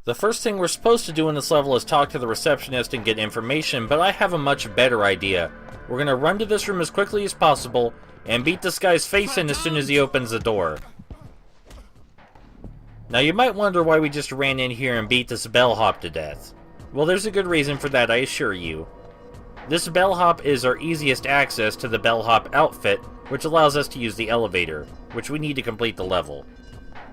The first thing we're supposed to do in this level is talk to the receptionist and get information, but I have a much better idea. We're gonna run to this room as quickly as possible and beat this guy's face in as soon as he opens the door. Now you might wonder why we just ran in here and beat this bellhop to death. Well, there's a good reason for that, I assure you. This bellhop is our easiest access to the bellhop outfit, which allows us to use the elevator, which we need to complete the level.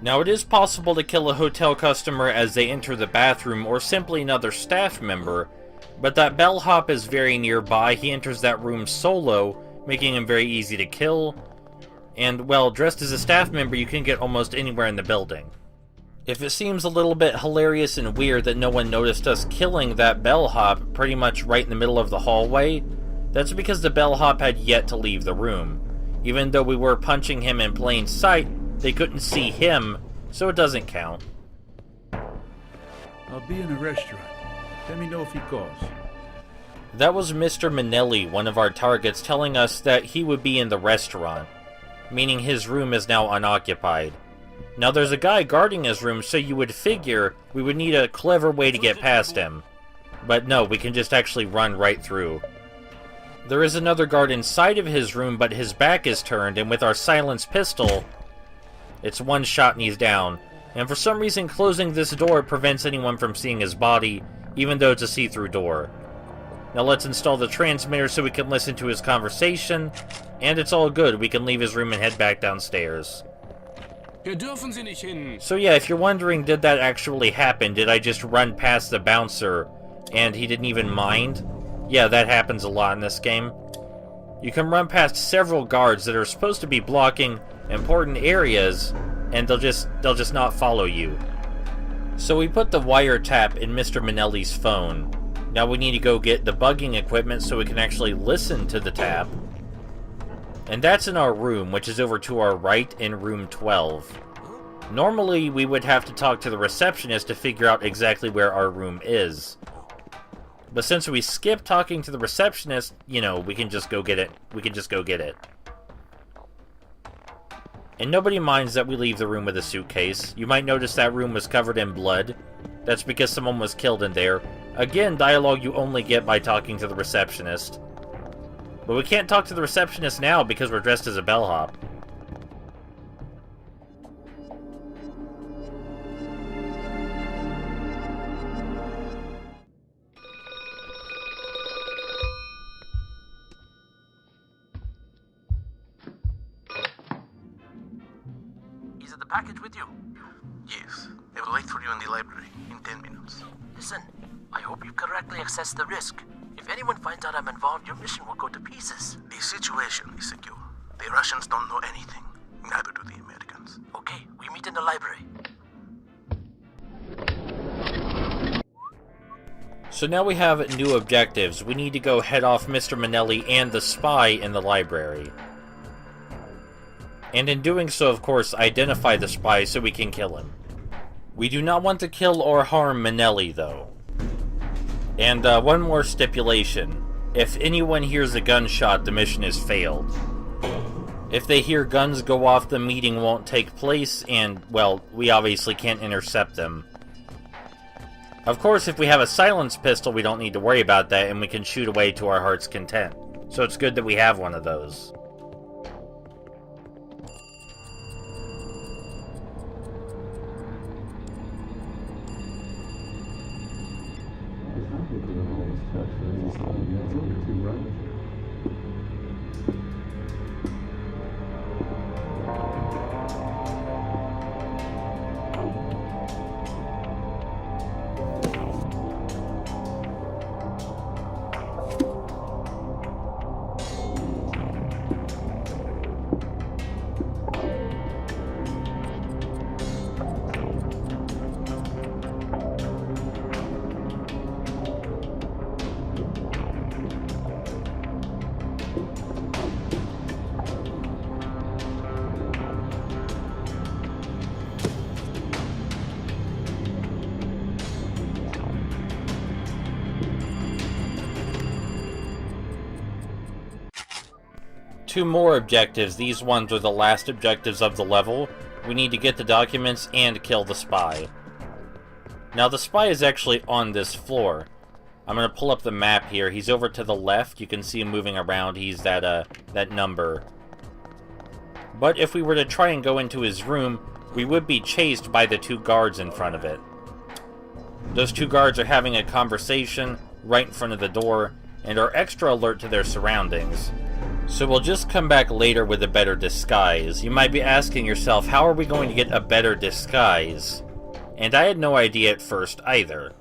Now it is possible to kill a hotel customer as they enter the bathroom or simply another staff member, but that bellhop is very nearby. He enters that room solo, making him very easy to kill, and, well, dressed as a staff member you can get almost anywhere in the building. If it seems a little bit hilarious and weird that no one noticed us killing that bellhop pretty much right in the middle of the hallway, that's because the bellhop had yet to leave the room. Even though we were punching him in plain sight, they couldn't see him, so it doesn't count. I'll be in a restaurant. Let me know if he calls. That was Mr. Manelli, one of our targets, telling us that he would be in the restaurant, meaning his room is now unoccupied. Now there's a guy guarding his room, so you would figure we would need a clever way to get past him. But no, we can just actually run right through. There is another guard inside of his room, but his back is turned, and with our silenced pistol, it's one shot and he's down. And for some reason, closing this door prevents anyone from seeing his body, even though it's a see-through door. Now let's install the transmitter so we can listen to his conversation, and it's all good. We can leave his room and head back downstairs. So yeah, if you're wondering, did that actually happen? Did I just run past the bouncer and he didn't even mind? Yeah, that happens a lot in this game. You can run past several guards that are supposed to be blocking important areas, and they'll just not follow you. So we put the wiretap in Mr. Manelli's phone. Now we need to go get debugging equipment so we can actually listen to the tap. And that's in our room, which is over to our right in room 12. Normally, we would have to talk to the receptionist to figure out exactly where our room is. But since we skipped talking to the receptionist, you know, we can just go get it. We can just go get it. And nobody minds that we leave the room with a suitcase. You might notice that room was covered in blood. That's because someone was killed in there. Again, dialogue you only get by talking to the receptionist. But we can't talk to the receptionist now because we're dressed as a bellhop. Is it the package with you? Yes. I will wait for you in the library in 10 minutes. Listen, I hope you correctly assess the risk. If anyone finds out I'm involved, your mission will go to pieces. The situation is secure. The Russians don't know anything. Neither do the Americans. Okay, we meet in the library. So now we have new objectives. We need to go head off Mr. Manelli and the spy in the library. And in doing so, of course, identify the spy so we can kill him. We do not want to kill or harm Manelli, though. And one more stipulation. If anyone hears a gunshot, the mission is failed. If they hear guns go off, the meeting won't take place, and, well, we obviously can't intercept them. Of course, if we have a silenced pistol, we don't need to worry about that, and we can shoot away to our heart's content. So it's good that we have one of those. Two more objectives. These ones are the last objectives of the level. We need to get the documents and kill the spy. Now, the spy is actually on this floor. I'm gonna pull up the map here. He's over to the left. You can see him moving around. He's that number. But if we were to try and go into his room, we would be chased by the 2 guards in front of it. Those 2 guards are having a conversation right in front of the door, and are extra alert to their surroundings. So we'll just come back later with a better disguise. You might be asking yourself, how are we going to get a better disguise? And I had no idea at first either.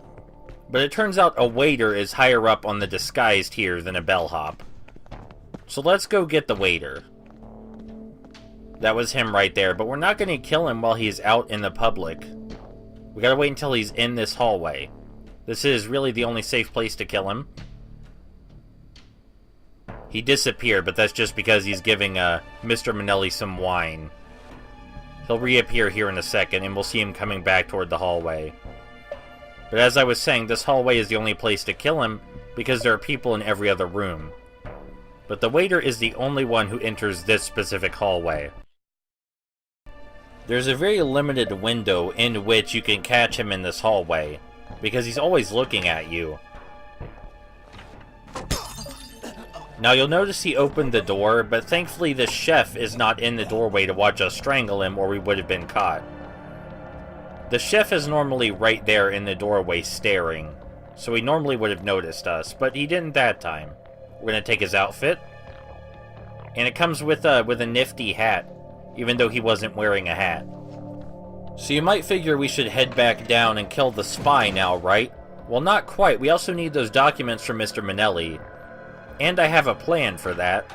But it turns out a waiter is higher up on the disguise tier than a bellhop. So let's go get the waiter. That was him right there, but we're not going to kill him while he's out in the public. We gotta wait until he's in this hallway. This is really the only safe place to kill him. He disappeared, but that's just because he's giving Mr. Manelli some wine. He'll reappear here in a second, and we'll see him coming back toward the hallway. But as I was saying, this hallway is the only place to kill him, because there are people in every other room. But the waiter is the only one who enters this specific hallway. There's a very limited window in which you can catch him in this hallway, because he's always looking at you. Now you'll notice he opened the door, but thankfully the chef is not in the doorway to watch us strangle him or we would have been caught. The chef is normally right there in the doorway staring, so he normally would have noticed us, but he didn't that time. We're going to take his outfit, and it comes with a nifty hat, even though he wasn't wearing a hat. So you might figure we should head back down and kill the spy now, right? Well, not quite. We also need those documents from Mr. Manelli. And I have a plan for that.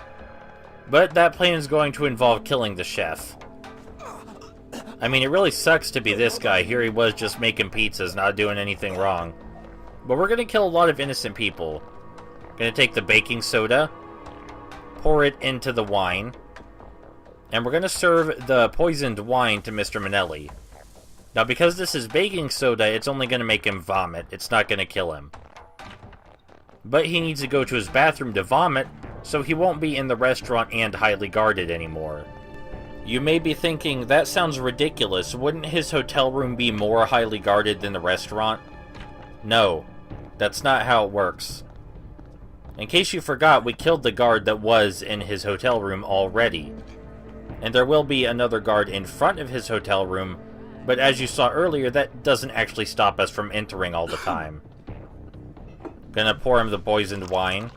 But that plan is going to involve killing the chef. I mean, it really sucks to be this guy. Here he was just making pizzas, not doing anything wrong. But we're going to kill a lot of innocent people. Going to take the baking soda, pour it into the wine, and we're going to serve the poisoned wine to Mr. Manelli. Now, because this is baking soda, it's only going to make him vomit. It's not going to kill him. But he needs to go to his bathroom to vomit, so he won't be in the restaurant and highly guarded anymore. You may be thinking, that sounds ridiculous. Wouldn't his hotel room be more highly guarded than the restaurant? No, that's not how it works. In case you forgot, we killed the guard that was in his hotel room already. And there will be another guard in front of his hotel room, but as you saw earlier, that doesn't actually stop us from entering all the time. Gonna pour him the poisoned wine.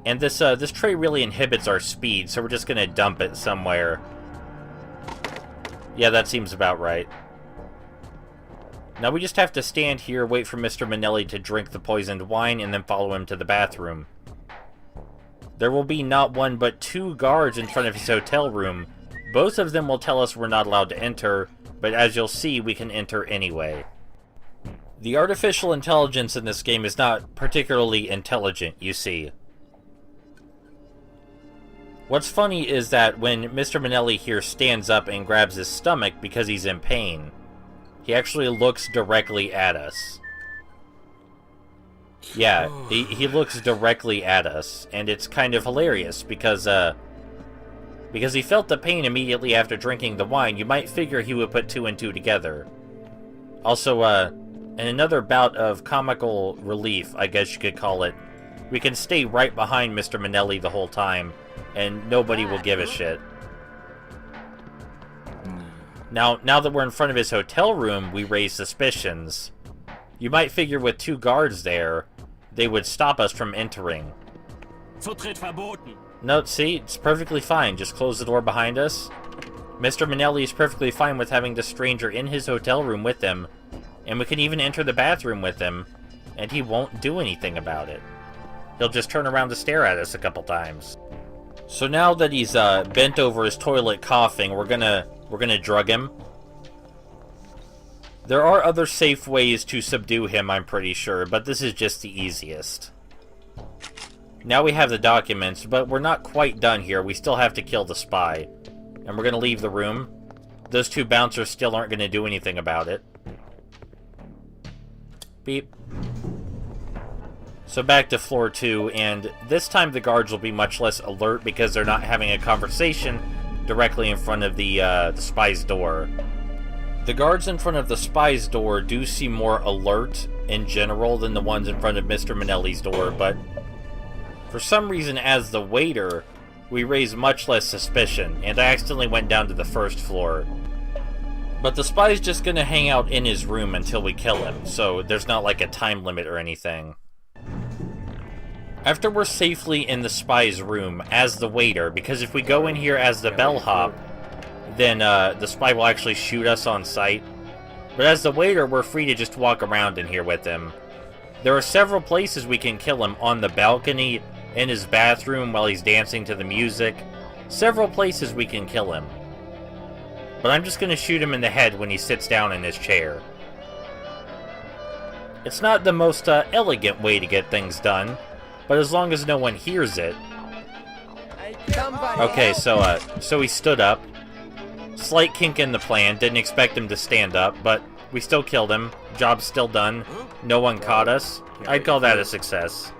And this tray really inhibits our speed, so we're just gonna dump it somewhere. Yeah, that seems about right. Now we just have to stand here, wait for Mr. Manelli to drink the poisoned wine, and then follow him to the bathroom. There will be not one but 2 guards in front of his hotel room. Both of them will tell us we're not allowed to enter, but as you'll see, we can enter anyway. The artificial intelligence in this game is not particularly intelligent, you see. What's funny is that when Mr. Manelli here stands up and grabs his stomach because he's in pain, he actually looks directly at us. Yeah, he looks directly at us, and it's kind of hilarious because he felt the pain immediately after drinking the wine. You might figure he would put 2 and 2 together. Also, in another bout of comical relief, I guess you could call it, we can stay right behind Mr. Manelli the whole time, and nobody will give a shit. Now that we're in front of his hotel room, we raise suspicions. You might figure with 2 guards there, they would stop us from entering. Zutritt verboten. No, see, it's perfectly fine. Just close the door behind us. Mr. Manelli is perfectly fine with having the stranger in his hotel room with him, and we can even enter the bathroom with him, and he won't do anything about it. He'll just turn around to stare at us a couple times. So now that he's bent over his toilet coughing, we're gonna drug him. There are other safe ways to subdue him, I'm pretty sure, but this is just the easiest. Now we have the documents, but we're not quite done here. We still have to kill the spy. And we're gonna leave the room. Those 2 bouncers still aren't gonna do anything about it. Beep. So back to floor 2, and this time the guards will be much less alert because they're not having a conversation directly in front of the spy's door. The guards in front of the spy's door do seem more alert in general than the ones in front of Mr. Manelli's door, but for some reason as the waiter, we raise much less suspicion, and I accidentally went down to the first floor. But the spy's just gonna hang out in his room until we kill him, so there's not like a time limit or anything. After we're safely in the spy's room as the waiter, because if we go in here as the bellhop, then the spy will actually shoot us on sight. But as the waiter, we're free to just walk around in here with him. There are several places we can kill him: on the balcony, in his bathroom while he's dancing to the music. Several places we can kill him. But I'm just gonna shoot him in the head when he sits down in his chair. It's not the most elegant way to get things done, but as long as no one hears it. Okay, so he stood up. Slight kink in the plan, didn't expect him to stand up, but we still killed him. Job's still done. No one caught us. I'd call that a success.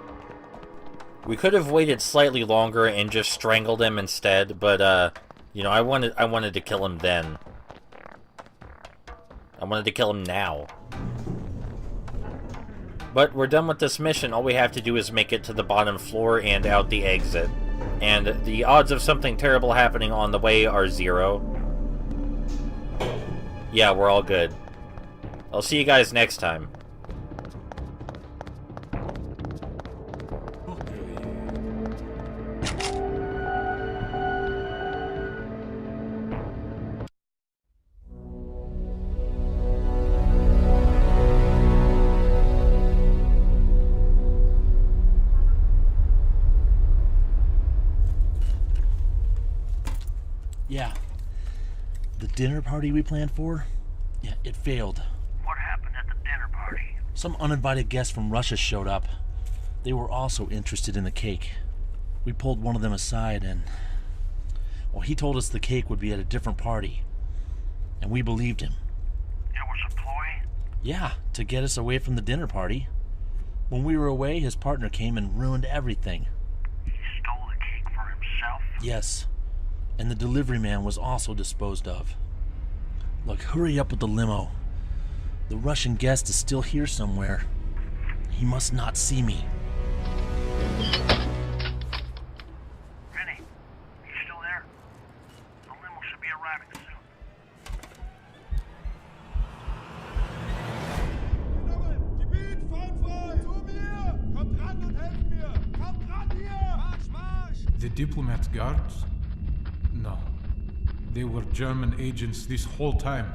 We could have waited slightly longer and just strangled him instead, but you know, I wanted to kill him then. I wanted to kill him now. But we're done with this mission. All we have to do is make it to the bottom floor and out the exit. And the odds of something terrible happening on the way are 0. Yeah, we're all good. I'll see you guys next time. Yeah. The dinner party we planned for? Yeah, it failed. What happened at the dinner party? Some uninvited guests from Russia showed up. They were also interested in the cake. We pulled one of them aside and... well, he told us the cake would be at a different party. And we believed him. It was a ploy? Yeah, to get us away from the dinner party. When we were away, his partner came and ruined everything. He stole the cake for himself? Yes. And the delivery man was also disposed of. Look, hurry up with the limo. The Russian guest is still here somewhere. He must not see me. Vinny, you still there? The limo should be arriving soon. The diplomat guards? No. They were German agents this whole time.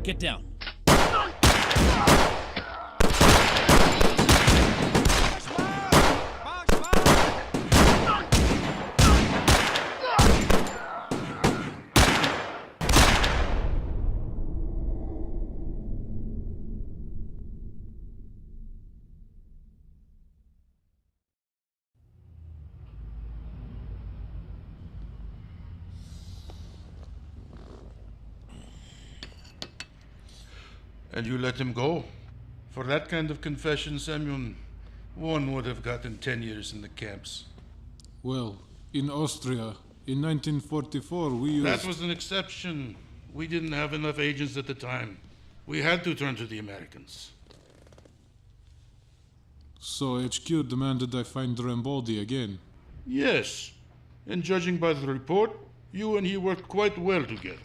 Get down. And you let him go? For that kind of confession, Semyon, one would have gotten 10 years in the camps. Well, in Austria, in 1944, we used... That was an exception. We didn't have enough agents at the time. We had to turn to the Americans. So HQ demanded I find Rambaldi again. Yes. And judging by the report, you and he worked quite well together.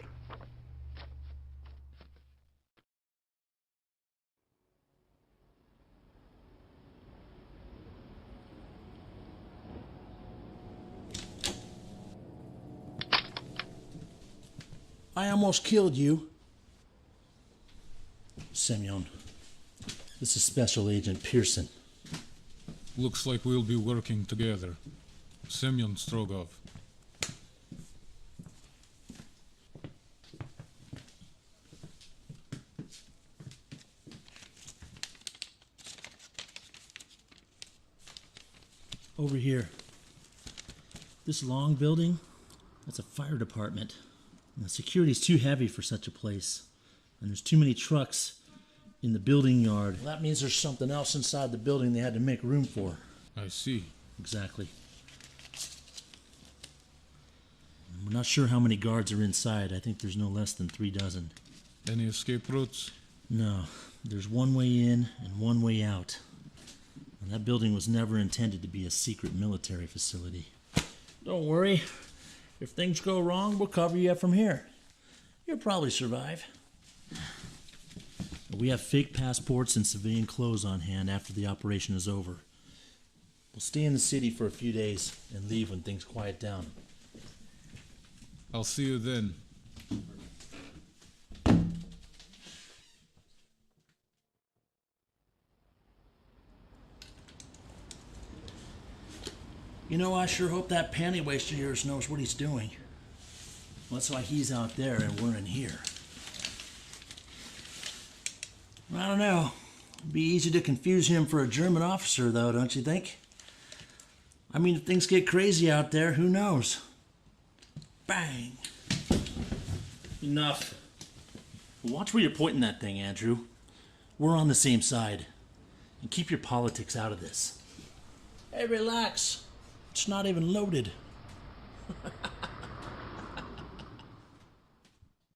I almost killed you. Semyon, this is Special Agent Pearson. Looks like we'll be working together. Semyon Strogov. Over here. This long building, that's a fire department. The security's too heavy for such a place. and there's too many trucks in the building yard. Well, that means there's something else inside the building they had to make room for. I see. Exactly. We're not sure how many guards are inside. I think there's no less than 3 dozen. Any escape routes? No, there's one way in and one way out. And that building was never intended to be a secret military facility. Don't worry. If things go wrong, we'll cover you up from here. You'll probably survive. We have fake passports and civilian clothes on hand after the operation is over. We'll stay in the city for a few days and leave when things quiet down. I'll see you then. You know, I sure hope that panty waster of yours knows what he's doing. Well, that's why he's out there and we're in here. I don't know. It'd be easy to confuse him for a German officer, though, don't you think? I mean, if things get crazy out there, who knows? Bang! Enough. Watch where you're pointing that thing, Andrew. We're on the same side. And keep your politics out of this. Hey, relax. It's not even loaded.